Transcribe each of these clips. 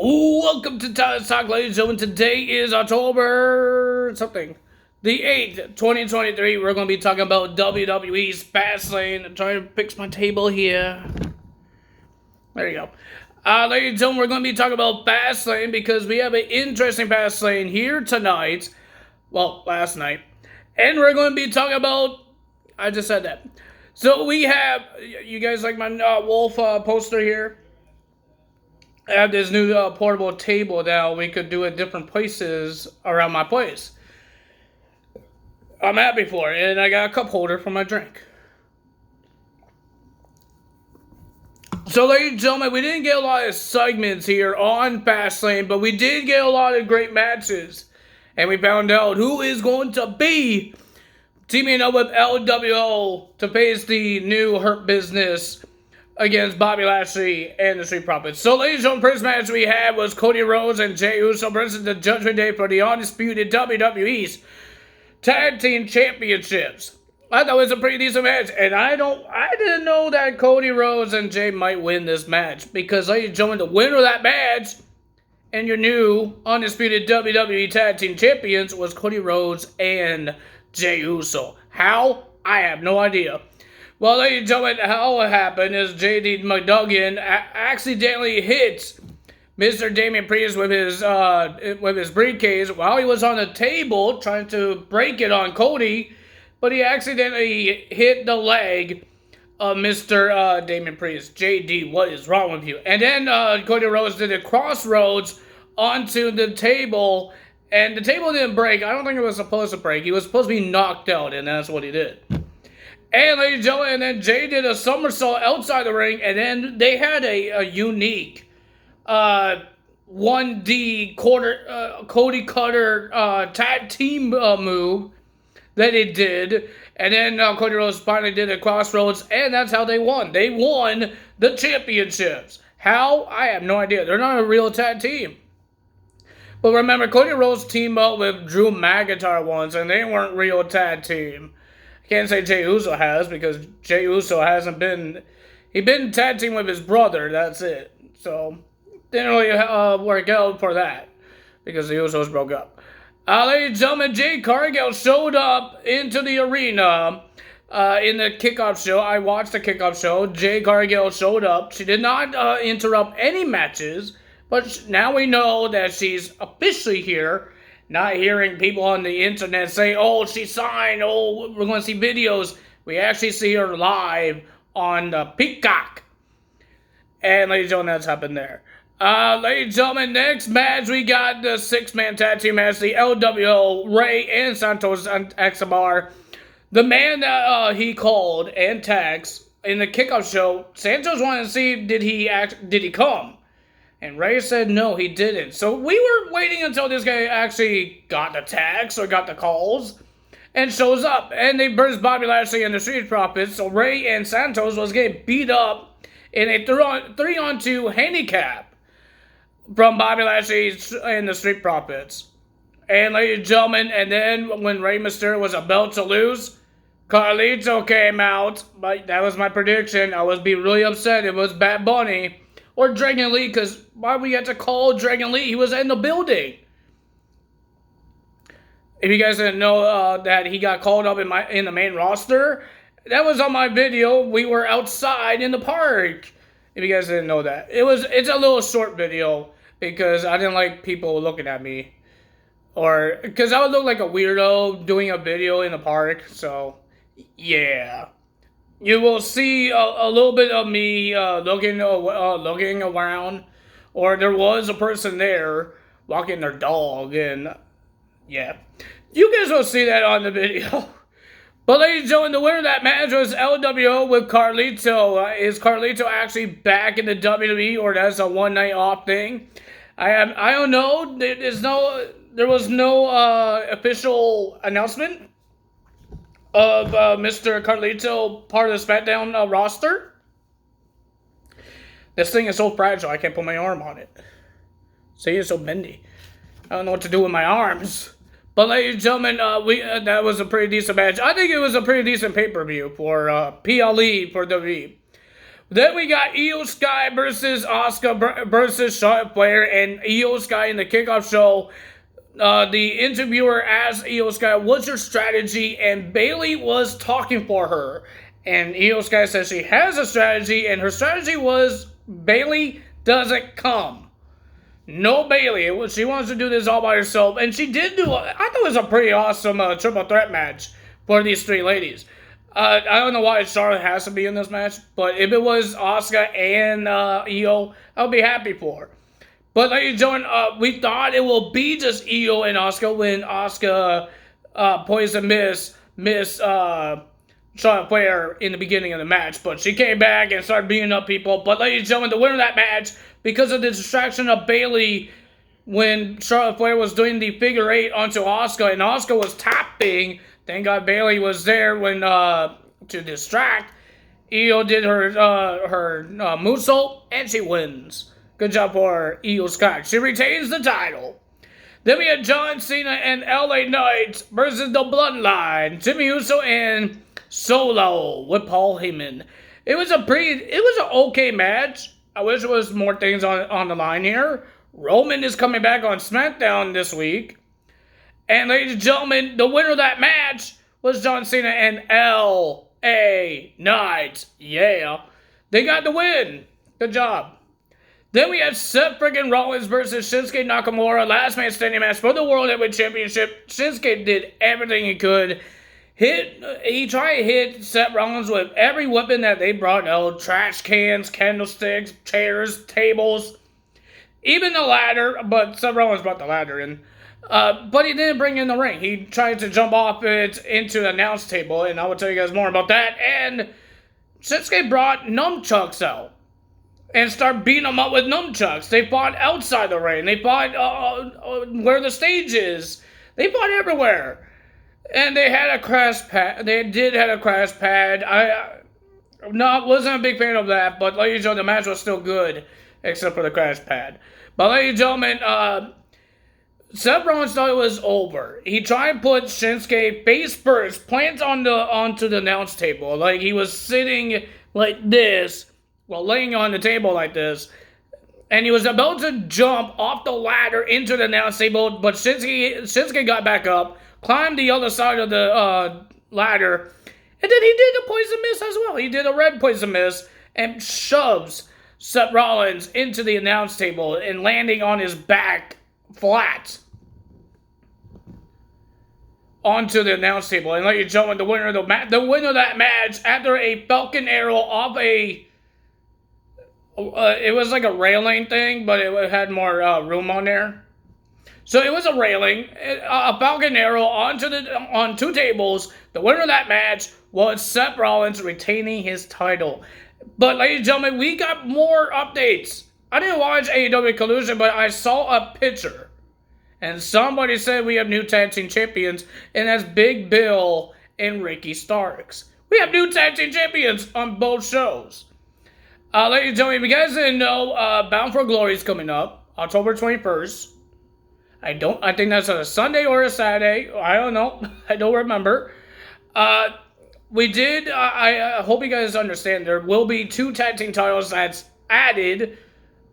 Welcome to Tyler's Talk, ladies and gentlemen. Today is October something, the 8th, 2023. We're going to be talking about WWE's Fastlane. I'm trying to fix my table here. There you go. Ladies and gentlemen, we're going to be talking about Fastlane because we have an interesting Fastlane here tonight. Well, last night. And we're going to be talking about, I just said that. So we have, you guys like my wolf poster here? I have this new portable table now. We could do it different places around my place. I'm happy for it. And I got a cup holder for my drink. So, ladies and gentlemen, we didn't get a lot of segments here on Fastlane, but we did get a lot of great matches. And we found out who is going to be teaming up with LWO to face the new Hurt Business against Bobby Lashley and the Street Profits. So, ladies and gentlemen, first match we had was Cody Rhodes and Jey Uso versus the Judgment Day for the undisputed WWE's Tag Team Championships. I thought it was a pretty decent match, and I didn't know that Cody Rhodes and Jey might win this match because, ladies and gentlemen, the winner of that match and your new undisputed WWE Tag Team Champions was Cody Rhodes and Jey Uso. How? I have no idea. Well, ladies and gentlemen, how it happened is J.D. McDuggan accidentally hits Mr. Damian Priest with his briefcase while he was on the table trying to break it on Cody, but he accidentally hit the leg of Mr. Damian Priest. J.D., what is wrong with you? And then Cody Rhodes did a crossroads onto the table, and the table didn't break. I don't think it was supposed to break. He was supposed to be knocked out, and that's what he did. And ladies and gentlemen, and then Jey did a somersault outside the ring, and then they had a unique 1D Cody Cutter tag team move that he did. And then Cody Rhodes finally did a crossroads, and that's how they won. They won the championships. How? I have no idea. They're not a real tag team. But remember, Cody Rhodes teamed up with Drew McIntyre once, and they weren't real tag team. Can't say Jey Uso has, because Jey Uso hasn't been... He's been tag team with his brother, that's it. So, didn't really work out for that, because the Usos broke up. Ladies and gentlemen, Jade Cargill showed up into the arena in the kickoff show. I watched the kickoff show. Jade Cargill showed up. She did not interrupt any matches, but now we know that she's officially here. Not hearing people on the internet say, oh, she signed, oh, we're going to see videos. We actually see her live on the Peacock. And ladies and gentlemen, that's happened there. Ladies and gentlemen, next match, we got the six-man tag team match, the LWO, Rey and Santos and Escobar. The man that he called and tagged in the kickoff show, Santos wanted to see, did he come? And Rey said no, he didn't. So we were waiting until this guy actually got the tags or got the calls and shows up. And they burst Bobby Lashley and the Street Profits. So Rey and Santos was getting beat up in a 3-on-2 handicap from Bobby Lashley and the Street Profits. And ladies and gentlemen, and then when Rey Mysterio was about to lose, Carlito came out. But that was my prediction. I would be really upset if it was Bad Bunny or Dragon Lee, because why we had to call Dragon Lee? He was in the building. If you guys didn't know that he got called up in the main roster, that was on my video. We were outside in the park. If you guys didn't know that, it's a little short video because I didn't like people looking at me, or because I would look like a weirdo doing a video in the park. So yeah. You will see a little bit of me looking around, or there was a person there walking their dog, and yeah. You guys will see that on the video. But ladies and gentlemen, the winner of that match was LWO with Carlito. Is Carlito actually back in the WWE, or that's a one-night off thing? I don't know. There was no official announcement of Mr. Carlito part of the SmackDown roster. This thing is so fragile, I can't put my arm on it. See, it's so bendy. I don't know what to do with my arms. But ladies and gentlemen, that was a pretty decent match. I think it was a pretty decent pay-per-view for PLE for WWE. Then we got Io Sky versus Asuka versus Charlotte Flair, and Io Sky in the kickoff show. The interviewer asked Io Sky, "What's your strategy?" And Bayley was talking for her, and Io Sky says she has a strategy, and her strategy was Bayley doesn't come. No Bayley. She wants to do this all by herself, and she did do. I thought it was a pretty awesome triple threat match for these three ladies. I don't know why Charlotte has to be in this match, but if it was Asuka and Io, I would be happy for her. But ladies and gentlemen, we thought it will be just Io and Asuka when Asuka poisoned Miss Charlotte Flair in the beginning of the match. But she came back and started beating up people. But ladies and gentlemen, the winner of that match, because of the distraction of Bayley when Charlotte Flair was doing the figure eight onto Asuka, and Asuka was tapping. Thank God Bayley was there when to distract. Io did her moonsault, and she wins. Good job for Io Sky. She retains the title. Then we had John Cena and LA Knight versus the Bloodline. Jimmy Uso and Solo with Paul Heyman. It was an okay match. I wish there was more things on the line here. Roman is coming back on SmackDown this week. And ladies and gentlemen, the winner of that match was John Cena and L.A. Knight. Yeah. They got the win. Good job. Then we had Seth freaking Rollins versus Shinsuke Nakamura. Last man standing match for the World Heavyweight Championship. Shinsuke did everything he could. He tried to hit Seth Rollins with every weapon that they brought out. Trash cans, candlesticks, chairs, tables. Even the ladder, but Seth Rollins brought the ladder in. But he didn't bring in the ring. He tried to jump off it into the announce table, and I will tell you guys more about that. And Shinsuke brought nunchucks out and started beating them up with nunchucks. They fought outside the ring. They fought where the stage is. They fought everywhere. And they had a crash pad. They did have a crash pad. I wasn't a big fan of that, but ladies and gentlemen, the match was still good, except for the crash pad. But ladies and gentlemen, Seth Rollins thought it was over. He tried to put Shinsuke face first, plant onto the announce table. Like he was sitting like this, while laying on the table like this. And he was about to jump off the ladder into the announce table, but Shinsuke got back up, climbed the other side of the ladder, and then he did a poison mist as well. He did a red poison mist and shoves Seth Rollins into the announce table and landing on his back flat onto the announce table. And ladies and gentlemen, the winner of that match, after a Falcon Arrow off a it was like a railing thing, but it had more room on there. So it was a railing, a Falcon Arrow on two tables. The winner of that match was Seth Rollins retaining his title. But ladies and gentlemen, we got more updates. I didn't watch AEW Collusion, but I saw a picture. And somebody said we have new tag team champions, and that's Big Bill and Ricky Starks. We have new tag team champions on both shows. Ladies and gentlemen, if you guys didn't know, Bound for Glory is coming up, October 21st. I think that's a Sunday or a Saturday. I don't know. I don't remember. I hope you guys understand, there will be two tag team titles that's added.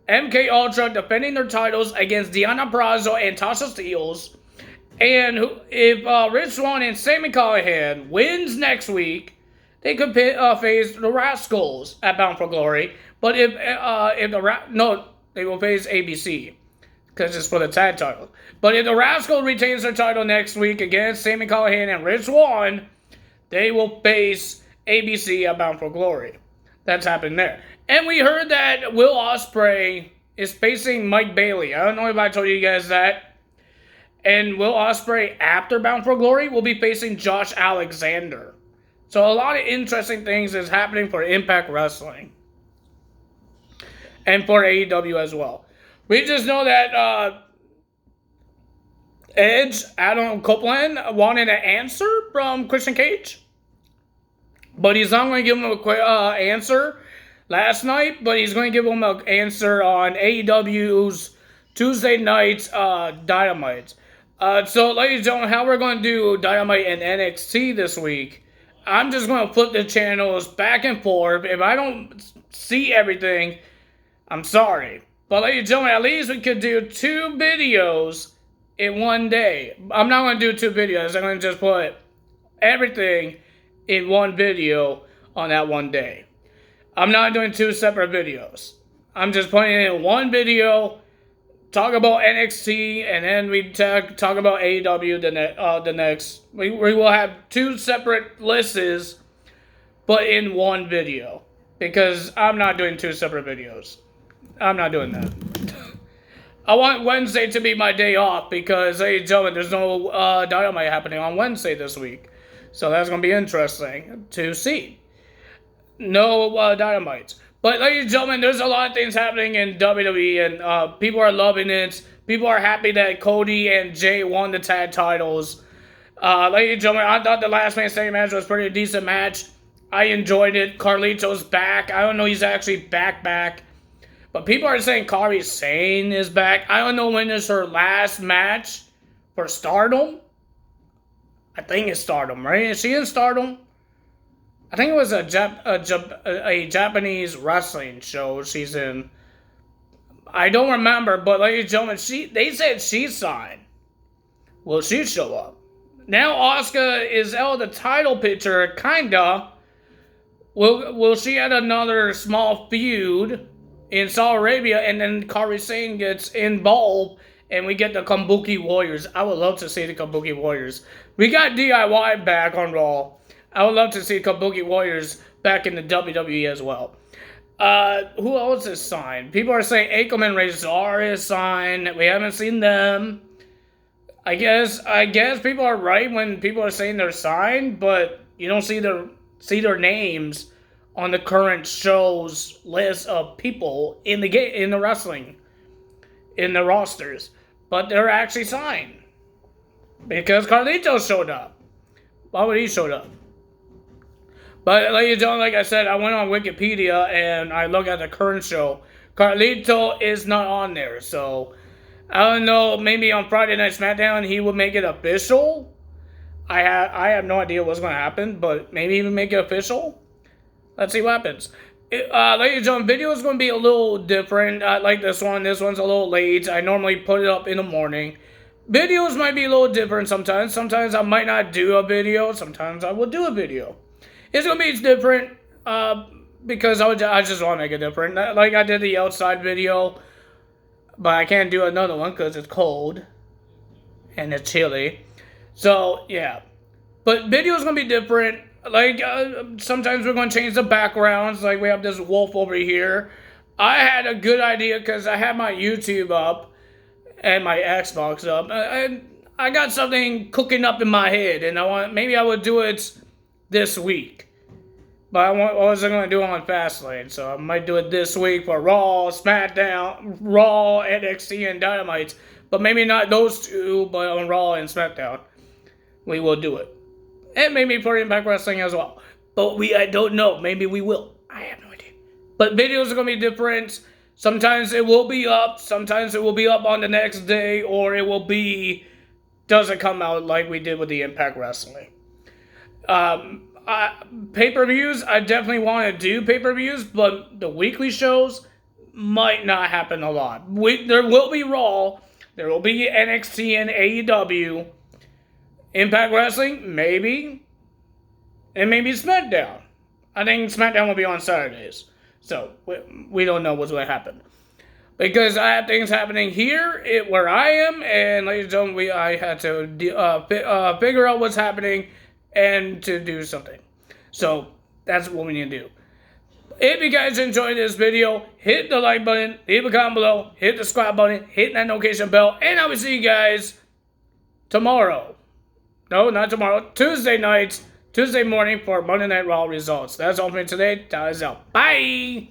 MK Ultra defending their titles against Deonna Purrazzo and Tasha Steelz. And if Rich Swann and Sami Callihan wins next week, they could face the Rascals at Bound for Glory. But they will face ABC because it's for the tag title. But if the Rascals retains their title next week against Sami Callihan and Rich Swann, they will face ABC at Bound for Glory. That's happening there. And we heard that Will Ospreay is facing Mike Bailey. I don't know if I told you guys that. And Will Ospreay, after Bound for Glory, will be facing Josh Alexander. So a lot of interesting things is happening for Impact Wrestling. And for AEW as well. We just know that Edge, Adam Copeland, wanted an answer from Christian Cage. But he's not going to give him a quick answer last night, but he's going to give him an answer on AEW's Tuesday night Dynamite. So, ladies and gentlemen, how we're going to do Dynamite and NXT this week. I'm just going to flip the channels back and forth. If I don't see everything, I'm sorry. But ladies and gentlemen, at least we could do 2 videos in one day. I'm not going to do 2 videos. I'm going to just put everything in one video on that one day. I'm not doing 2 separate videos. I'm just putting it in one video, talk about NXT, and then we talk about AEW the next. We will have 2 separate lists, but in one video. Because I'm not doing 2 separate videos. I'm not doing that. I want Wednesday to be my day off because, ladies and gentlemen, there's no Dynamite happening on Wednesday this week. So that's going to be interesting to see. No Dynamites. But, ladies and gentlemen, there's a lot of things happening in WWE, and people are loving it. People are happy that Cody and Jay won the tag titles. Ladies and gentlemen, I thought the last man standing match was a pretty decent match. I enjoyed it. Carlito's back. I don't know he's actually back. But people are saying Kairi Sane is back. I don't know when is her last match for Stardom. I think it's Stardom, right? Is she in Stardom? I think it was a Japanese wrestling show she's in. I don't remember, but ladies and gentlemen, they said she signed. Will she show up? Now Asuka is out of the title picture, kinda. Will she add another small feud in Saudi Arabia, and then Kairi Sane gets involved, and we get the Kabuki Warriors? I would love to see the Kabuki Warriors. We got DIY back on Raw. I would love to see Kabuki Warriors back in the WWE as well. Who else is signed? People are saying Akam and Razor is signed. We haven't seen them. I guess people are right when people are saying they're signed, but you don't see their names on the current show's list of people in the wrestling, in the rosters. But they're actually signed. Because Carlito showed up. Why would he show up? But ladies and gentlemen, like I said, I went on Wikipedia and I looked at the current show. Carlito is not on there. So, I don't know, maybe on Friday Night SmackDown he will make it official. I have no idea what's going to happen, but maybe even make it official. Let's see what happens. Ladies and gentlemen, video is going to be a little different. Like this one. This one's a little late. I normally put it up in the morning. Videos might be a little different sometimes. Sometimes I might not do a video. Sometimes I will do a video. It's going to be different because I just want to make it different. Like I did the outside video, but I can't do another one because it's cold and it's chilly. So, yeah. But video is going to be different. Like, sometimes we're going to change the backgrounds. Like, we have this wolf over here. I had a good idea because I had my YouTube up and my Xbox up. I got something cooking up in my head, and maybe I would do it this week. But I wasn't going to do it on Fastlane, so I might do it this week for Raw, SmackDown, Raw, NXT, and Dynamite. But maybe not those 2, but on Raw and SmackDown, we will do it. And maybe for Impact Wrestling as well. But I don't know. Maybe we will. I have no idea. But videos are going to be different. Sometimes it will be up. Sometimes it will be up on the next day. Or it will be... doesn't come out like we did with the Impact Wrestling. Pay-per-views, I definitely want to do pay-per-views. But the weekly shows might not happen a lot. There will be Raw. There will be NXT and AEW. Impact Wrestling, maybe. And maybe SmackDown. I think SmackDown will be on Saturdays. So, we don't know what's going to happen. Because I have things happening here where I am. And ladies and gentlemen, I had to figure out what's happening and to do something. So, that's what we need to do. If you guys enjoyed this video, hit the like button, leave a comment below, hit the subscribe button, hit that notification bell. And I will see you guys tomorrow. No, not tomorrow. Tuesday morning for Monday Night Raw results. That's all for me today. Time is out. Bye!